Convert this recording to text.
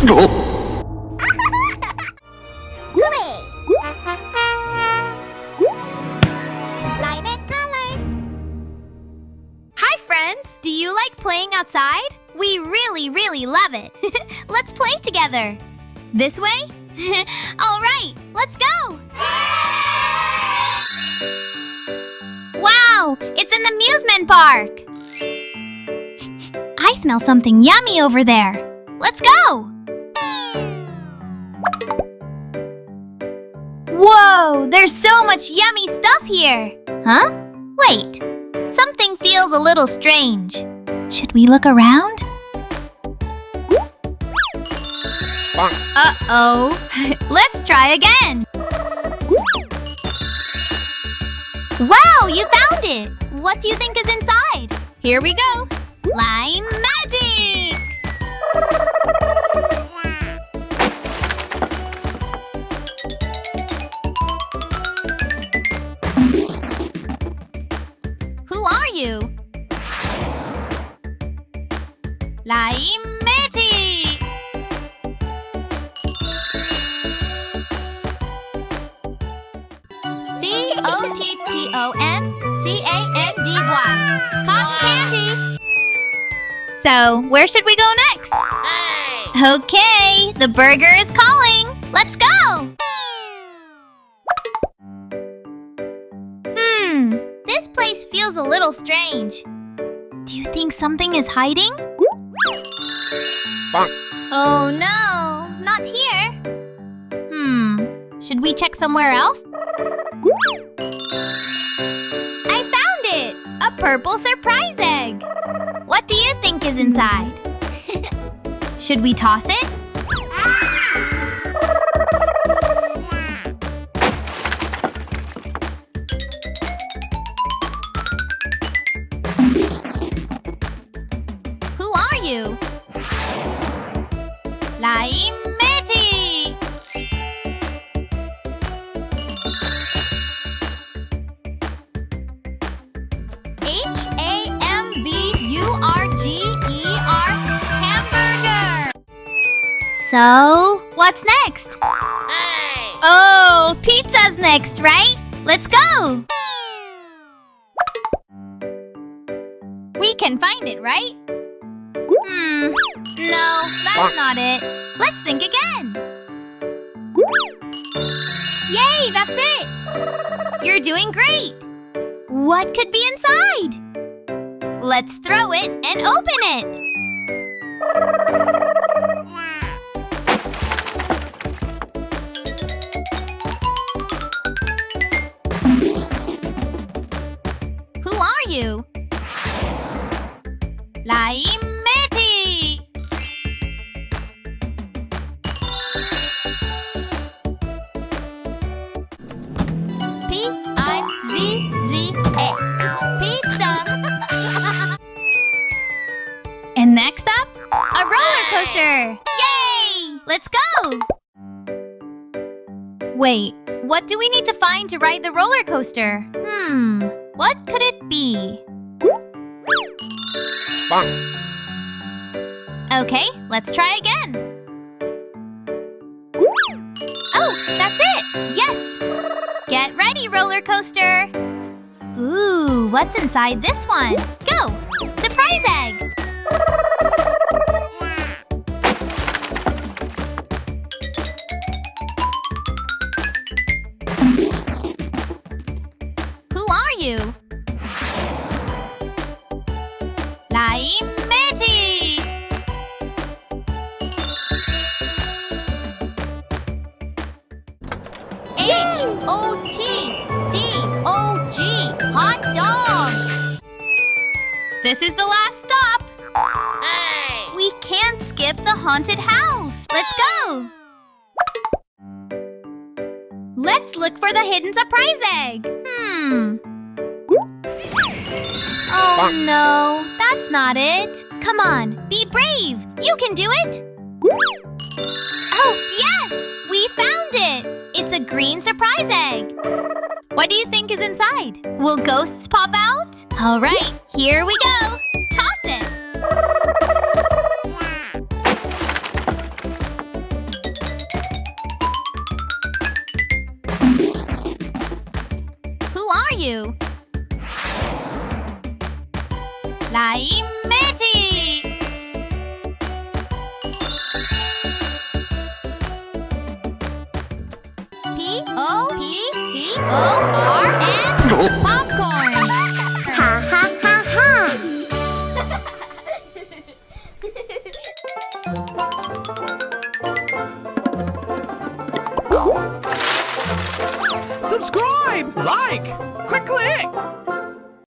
Lime and colors. Hi, friends! Do you like playing outside? We really love it. Let's play together. This way? All right, let's go! Wow, it's an amusement park! I smell something yummy over there. Let's go! Whoa, there's so much yummy stuff here! Huh? Wait, something feels a little strange. Should we look around? Uh-oh. Let's try again. Wow, you found it! What do you think is inside? Here we go. Lime magic! Who are you? Lime magic! Cottoncandy. Cotton candy. So, where should we go next? Okay, the burger is calling. Let's go! This place feels a little strange. Do you think something is hiding? Oh no, not here. Should we check somewhere else? I found it! A purple surprise egg! What do you think is inside? Should we toss it? Who are you? Lime magic! Hamburger! So, what's next? Oh, pizza's next, right? Let's go! We can find it, right? No, that's not it. Let's think again. Yay, that's it! You're doing great! What could be inside? Let's throw it and open it! Who are you? Lime magic! P-I-Z-Z-A. Pizza! And next up, a roller coaster! Yay! Let's go! Wait, what do we need to find to ride the roller coaster? What could it be? Okay, let's try again. Oh, that's it! Yes! Get ready, roller coaster! Ooh, what's inside this one? Go! Surprise egg! Who are you? Lime magic! H-O-T-D-O-G Hot dog! This is the last stop! We can't skip the haunted house! Let's go! Let's look for the hidden surprise egg! Oh no, that's not it! Come on, be brave! You can do it! Oh, yes! We found it! It's a green surprise egg! What do you think is inside? Will ghosts pop out? All right, here we go! Toss it! Who are you? LimeTube! Popcorn and popcorn. Ha ha ha ha! Subscribe! Like! Click!